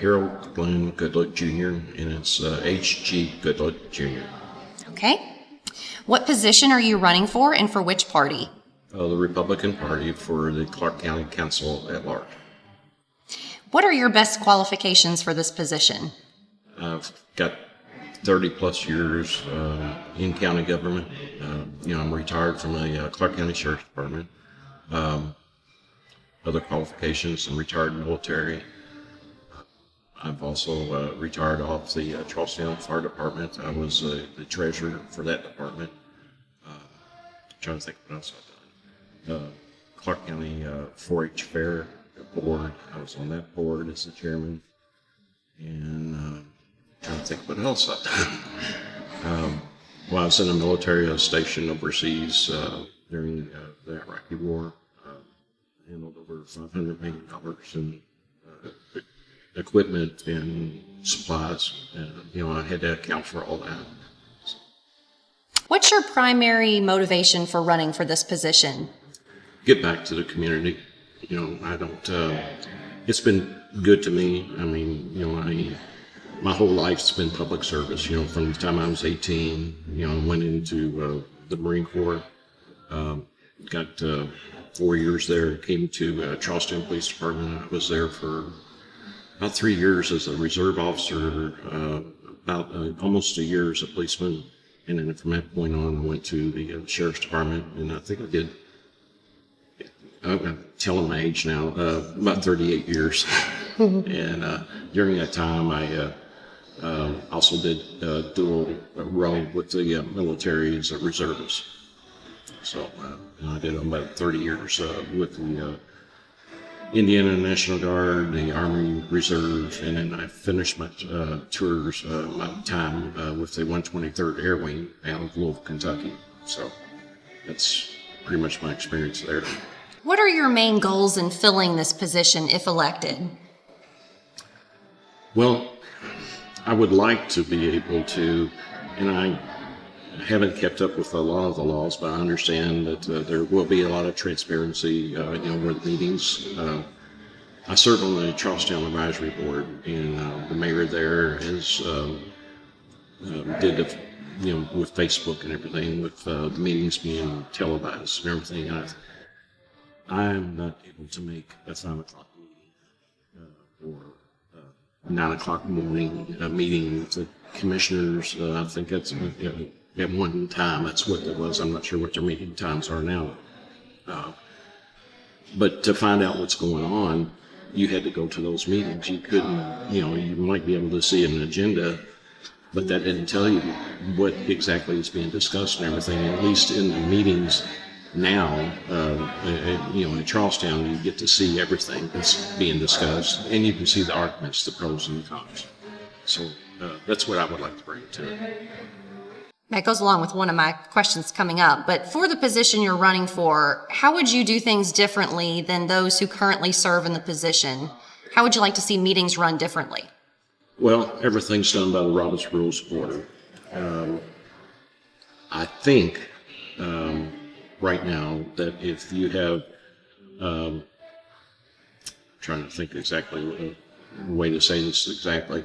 Harold Glenn Goodlett Jr., and it's HGoodlett Jr. Okay. What position are you running for and for which party? The Republican Party for the Clark County Council at large. What are your best qualifications for this position? I've got 30 plus years in county government. I'm retired from the Clark County Sheriff's Department. Other qualifications, I'm retired military. I've also retired off the Charlestown Fire Department. I was the treasurer for that department. Trying to think what else I've done. Clark County 4-H Fair board. I was on that board as the chairman. And trying to think what else I've done. While I was in the military, station overseas during the Iraqi War. Handled over $500 million in equipment and supplies. I had to account for all that. What's your primary motivation for running for this position? Get back to the community. It's been good to me. I mean, my whole life's been public service. From the time I was 18, I went into the Marine Corps. Got 4 years there, came to Charleston Police Department. I was there for about 3 years as a reserve officer, about almost a year as a policeman. And then from that point on, I went to the Sheriff's Department, and I think I did, I'm telling my age now, about 38 years. And during that time, I also did dual role with the military as a reservist. So I did about 30 years with the Indiana National Guard, the Army Reserve, and then I finished my tours, my time with the 123rd Air Wing out of Louisville, Kentucky. So that's pretty much my experience there. What are your main goals in filling this position if elected? Well, I would like to be able to, and I haven't kept up with a lot of the laws, but I understand that there will be a lot of transparency, with meetings. I serve on the Charlestown Advisory Board, and the mayor there has did, with Facebook and everything, with the meetings being televised and everything. I'm not able to make a 5 o'clock meeting or 9 o'clock morning meeting with the commissioners. I think that's at one time, that's what it was. I'm not sure what their meeting times are now. But to find out what's going on, you had to go to those meetings. You couldn't, you might be able to see an agenda, but that didn't tell you what exactly is being discussed and everything. And at least in the meetings now, in Charlestown, you get to see everything that's being discussed, and you can see the arguments, the pros and the cons. So that's what I would like to bring to it. That goes along with one of my questions coming up, but for the position you're running for, how would you do things differently than those who currently serve in the position? How would you like to see meetings run differently? Well, everything's done by the Robert's Rules of Order. I think right now that if you have, trying to think exactly a way to say this exactly,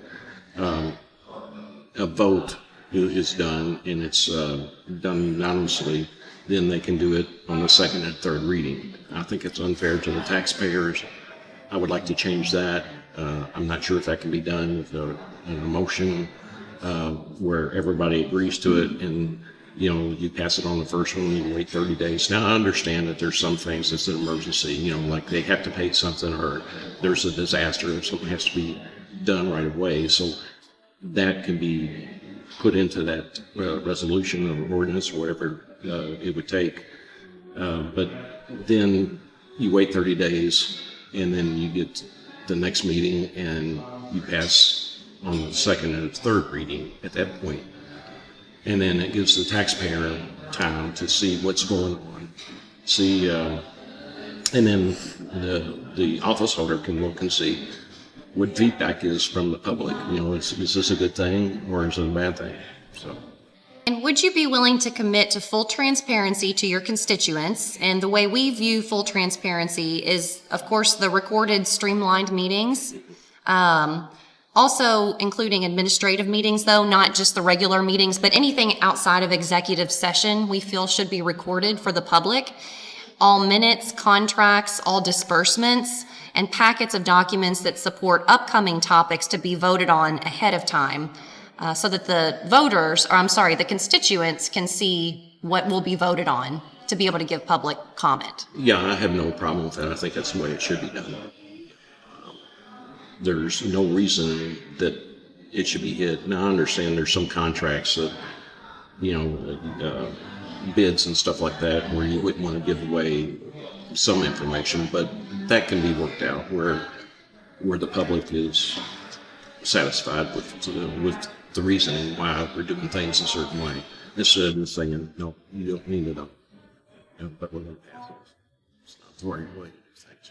a vote is done and it's done unanimously, then they can do it on the second and third reading. I think it's unfair to the taxpayers. I would like to change that. I'm not sure if that can be done with a motion where everybody agrees to it and you pass it on the first one, you wait 30 days. Now, I understand that there's some things that's an emergency, like they have to pay something or there's a disaster or something has to be done right away. So that can be put into that resolution or ordinance or whatever it would take. But then you wait 30 days and then you get the next meeting and you pass on the second and third reading at that point. And then it gives the taxpayer time to see what's going on, and then the office holder can look and see what feedback is from the public. Is this a good thing or is it a bad thing? So. And would you be willing to commit to full transparency to your constituents? And the way we view full transparency is, of course, the recorded, streamlined meetings. Also including administrative meetings, though, not just the regular meetings, but anything outside of executive session we feel should be recorded for the public. All minutes, contracts, all disbursements, and packets of documents that support upcoming topics to be voted on ahead of time, so that the constituents can see what will be voted on to be able to give public comment. Yeah, I have no problem with that. I think that's the way it should be done. There's no reason that it should be hid. Now, I understand there's some contracts that, bids and stuff like that where you wouldn't want to give away some information, but that can be worked out where the public is satisfied with the reasoning why we're doing things a certain way, instead of just saying, no, you don't need to know. But we're going to pass it. It's not the right way to do things.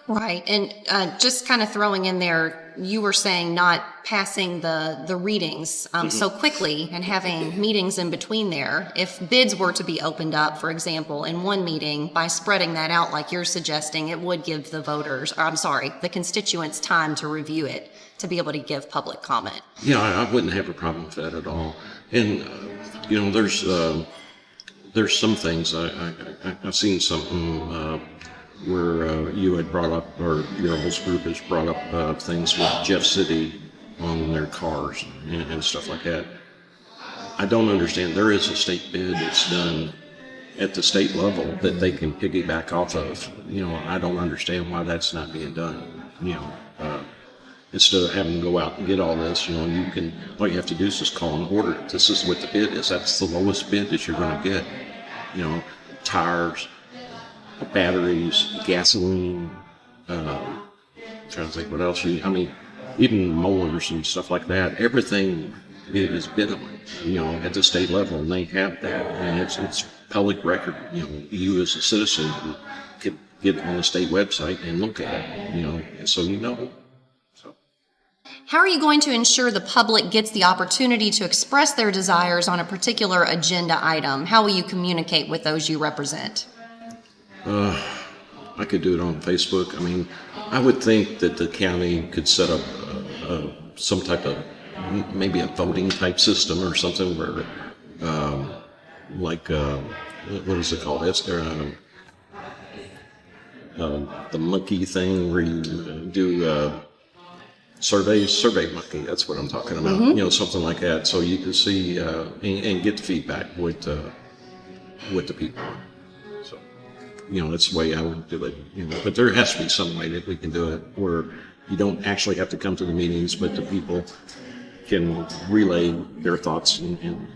Right. And just kind of throwing in there, you were saying not passing the readings so quickly and having meetings in between there. If bids were to be opened up, for example, in one meeting, by spreading that out like you're suggesting, it would give the constituents time to review it, to be able to give public comment. Yeah, I wouldn't have a problem with that at all. And, there's some things, I've seen something where you had brought up, or your host group has brought up things with Jeff City on their cars and stuff like that. I don't understand. There is a state bid that's done at the state level that they can piggyback off of. I don't understand why that's not being done. Instead of having to go out and get all this, all you have to do is just call and order it. This is what the bid is. That's the lowest bid that you're going to get. Tires, batteries, gasoline, trying to think what else even mowers and stuff like that. Everything is bid on, at the state level, and they have that, and it's public record. You as a citizen can get on the state website and look at it, and so So. How are you going to ensure the public gets the opportunity to express their desires on a particular agenda item? How will you communicate with those you represent? I could do it on Facebook. I would think that the county could set up some type of, maybe a voting type system or something where, what is it called? It's the monkey thing where you do Survey Monkey. That's what I'm talking about. Something like that, so you can see and get the feedback with the people. So, that's the way I would do it. But there has to be some way that we can do it where you don't actually have to come to the meetings, but the people can relay their thoughts and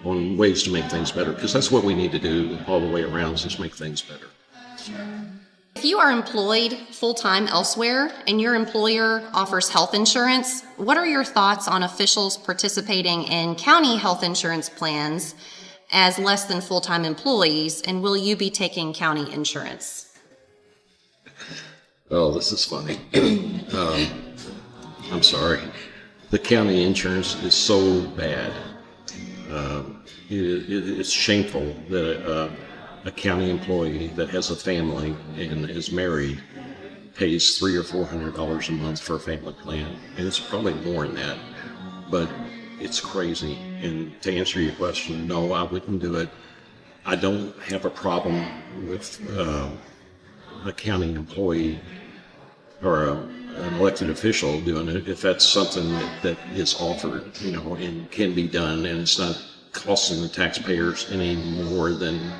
on ways to make things better, because that's what we need to do all the way around, is just make things better. If you are employed full-time elsewhere and your employer offers health insurance, what are your thoughts on officials participating in county health insurance plans as less than full-time employees, and will you be taking county insurance? Oh, this is funny. I'm sorry. The county insurance is so bad. It's shameful that a county employee that has a family and is married pays $300 or $400 a month for a family plan, and it's probably more than that, but it's crazy. And to answer your question, no, I wouldn't do it. I don't have a problem with a county employee or an elected official doing it if that's something that is offered, and can be done, and it's not costing the taxpayers any more than.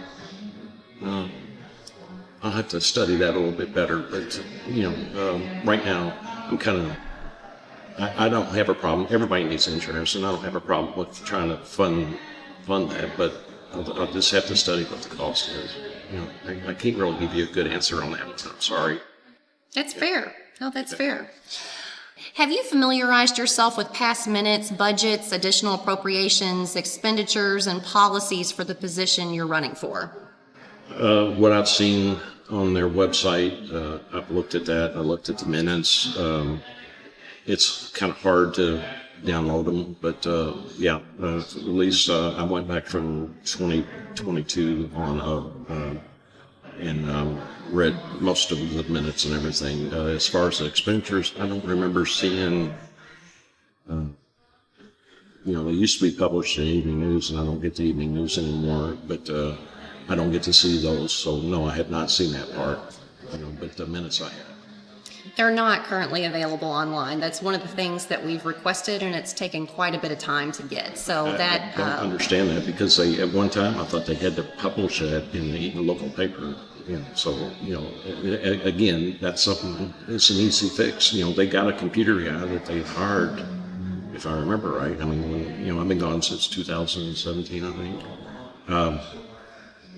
I'll have to study that a little bit better, but right now I don't have a problem. Everybody needs insurance, and I don't have a problem with trying to fund that, but I'll just have to study what the cost is. I can't really give you a good answer on that one. I'm sorry. That's fair. No, that's fair. Have you familiarized yourself with past minutes, budgets, additional appropriations, expenditures, and policies for the position you're running for? What I've seen on their website, I've looked at that. I looked at the minutes. It's kind of hard to download them, but at least I went back from 2022 on read most of the minutes and everything. As far as the expenditures, I don't remember seeing. They used to be published in evening news, and I don't get the evening news anymore. But I don't get to see those, so no, I had not seen that part. But the minutes I had. They're not currently available online. That's one of the things that we've requested, and it's taken quite a bit of time to get. So I don't understand that, because at one time I thought they had to publish that in the local paper. Again, that's something. It's an easy fix. They got a computer guy that they hired, if I remember right. I mean, I've been gone since 2017, I think.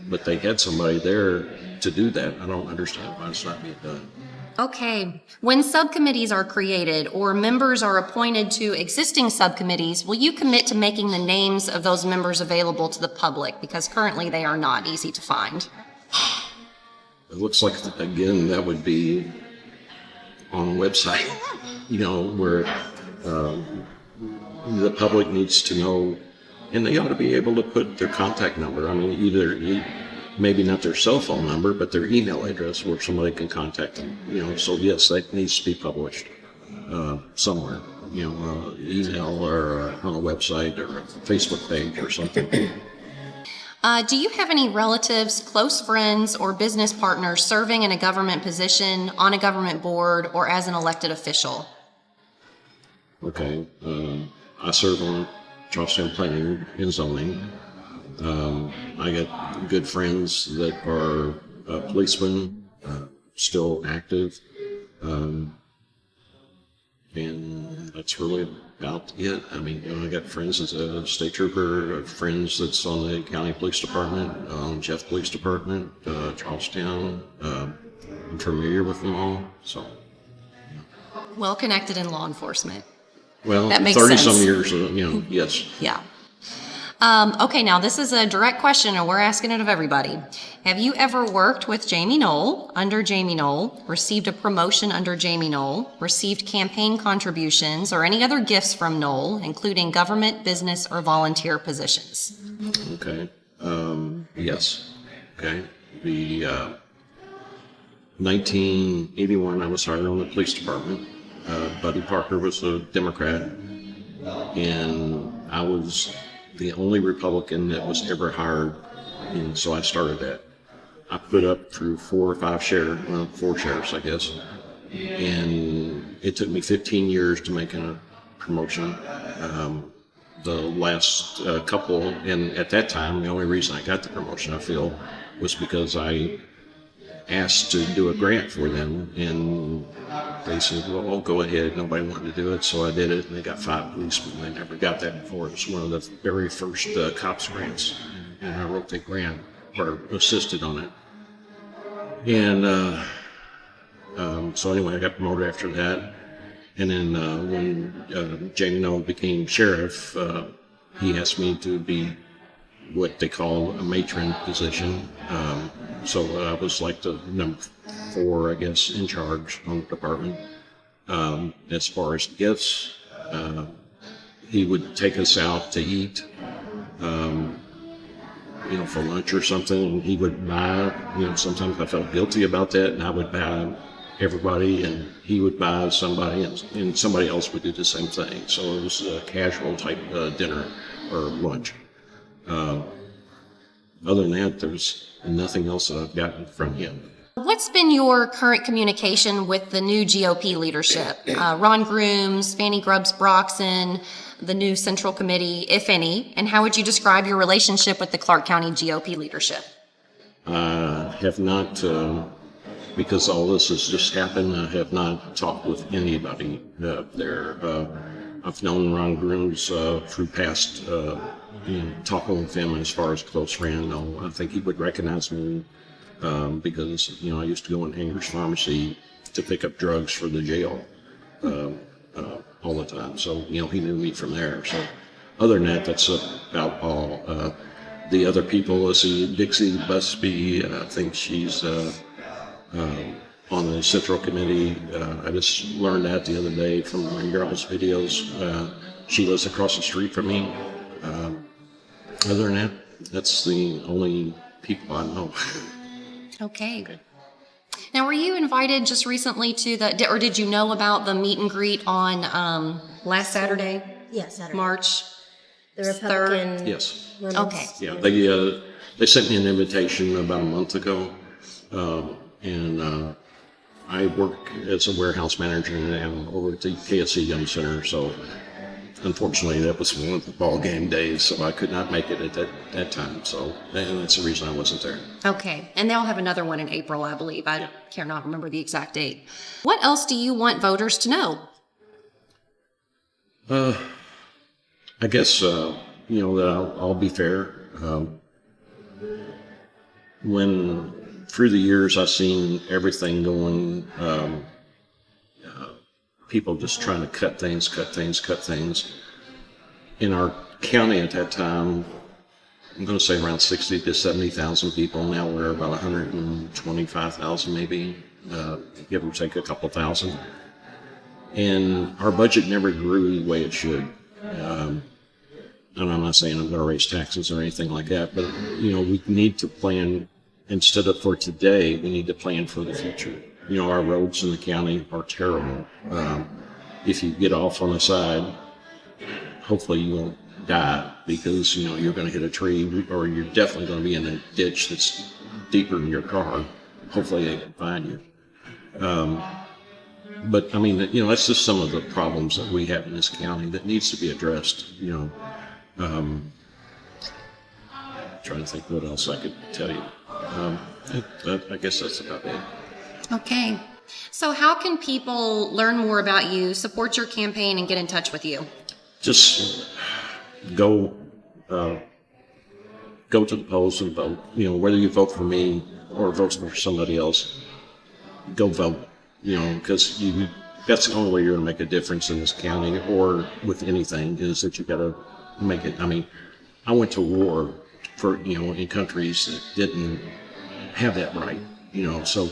But they had somebody there to do that. I don't understand why it's not being done. Okay. When subcommittees are created or members are appointed to existing subcommittees, will you commit to making the names of those members available to the public? Because currently they are not easy to find. It looks like, again, that would be on a website, where the public needs to know, and they ought to be able to put their contact number. I mean, either maybe not their cell phone number, but their email address where somebody can contact them. So yes, that needs to be published somewhere. Email or on a website or a Facebook page or something. Do you have any relatives, close friends, or business partners serving in a government position, on a government board, or as an elected official? Okay. I serve on Charleston Planning and Zoning. I got good friends that are policemen, still active, and that's really about it. I mean, I got friends as a state trooper, friends that's on the county police department, Jeff Police Department, Charlestown. I'm familiar with them all, so. Well connected in law enforcement. Well, that makes 30 sense. some years, yes. Yeah. Okay, now this is a direct question, and we're asking it of everybody. Have you ever worked with Jamie Knoll, under Jamie Knoll, received a promotion under Jamie Knoll, received campaign contributions, or any other gifts from Knoll, including government, business, or volunteer positions? Okay. Yes. Okay. The 1981, I was hired on the police department. Buddy Parker was a Democrat, and I was the only Republican that was ever hired, and so I started that. I put up through 4 or 5 four sheriffs, I guess, and it took me 15 years to make a promotion. The last couple, and at that time, the only reason I got the promotion, I feel, was because I asked to do a grant for them, and they said, well, go ahead. Nobody wanted to do it, so I did it, and they got 5 policemen. They never got that before. It was one of the very first cops grants, and I wrote the grant, or assisted on it. And so anyway, I got promoted after that. And then when Jamie Knoll became sheriff, he asked me to be what they call a matron position. So I was like the number 4, I guess, in charge on the department. As far as gifts, he would take us out to eat, for lunch or something, and he would buy, sometimes I felt guilty about that, and I would buy everybody, and he would buy somebody, and somebody else would do the same thing. So it was a casual type dinner or lunch. Other than that, there's nothing else that I've gotten from him. What's been your current communication with the new GOP leadership? Ron Grooms, Fannie Grubbs Broxson, the new Central Committee, if any, and how would you describe your relationship with the Clark County GOP leadership? I have not, because all this has just happened, I have not talked with anybody there. I've known Ron Grooms through past talking with him as far as close friend. I think he would recognize me because I used to go in Anger's Pharmacy to pick up drugs for the jail all the time. So he knew me from there. So other than that, that's about all. The other people, let's see, Dixie Busby, I think she's on the Central Committee. I just learned that the other day from my girls' videos. She lives across the street from me. Other than that, that's the only people I know. Okay. Now, were you invited just recently to or did you know about the meet and greet on last Saturday, Yeah, Saturday. March? The Republican. Yes. Women's- Okay. Yeah, they sent me an invitation about a month ago, and I work as a warehouse manager now over at the KSC Young Center. So, unfortunately, that was one of the ball game days, so I could not make it at that time. So, and that's the reason I wasn't there. Okay. And they'll have another one in April, I believe. I cannot remember the exact date. What else do you want voters to know? I guess that I'll be fair. When through the years I've seen everything going, people just trying to cut things. In our county at that time, I'm going to say around 60 to 70,000 people. Now we're about 125,000 maybe, give or take a couple thousand. And our budget never grew the way it should. And I'm not saying I'm going to raise taxes or anything like that, but we need to plan instead of for today. We need to plan for the future. Our roads in the county are terrible. If you get off on the side, hopefully you won't die because you're going to hit a tree, or you're definitely going to be in a ditch that's deeper than your car. Hopefully they can find you. But I mean, that's just some of the problems that we have in this county that needs to be addressed. Trying to think what else I could tell you. I guess that's about it. Okay. So how can people learn more about you, support your campaign, and get in touch with you? Just go to the polls and vote. Whether you vote for me or vote for somebody else, go vote. Because that's the only way you're going to make a difference in this county or with anything, is that you got to make it. I mean, I went to war for in countries that didn't have that right. So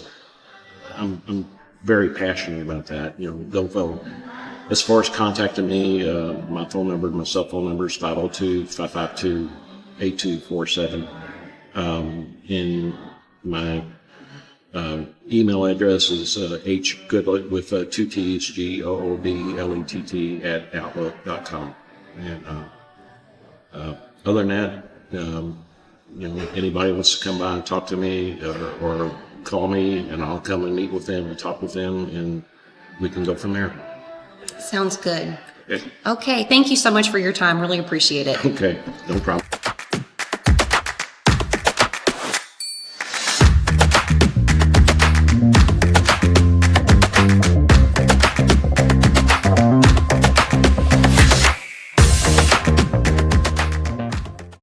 I'm very passionate about that. Go vote. As far as contacting me, my cell phone number is 502-552-8247. And my email address is HGoodlett with 2 T's, GOODLETT @outlook.com. And other than that, anybody wants to come by and talk to me or call me, and I'll come and meet with them and talk with them, and we can go from there. Sounds good. Okay. Okay. Thank you so much for your time. Really appreciate it. Okay. No problem.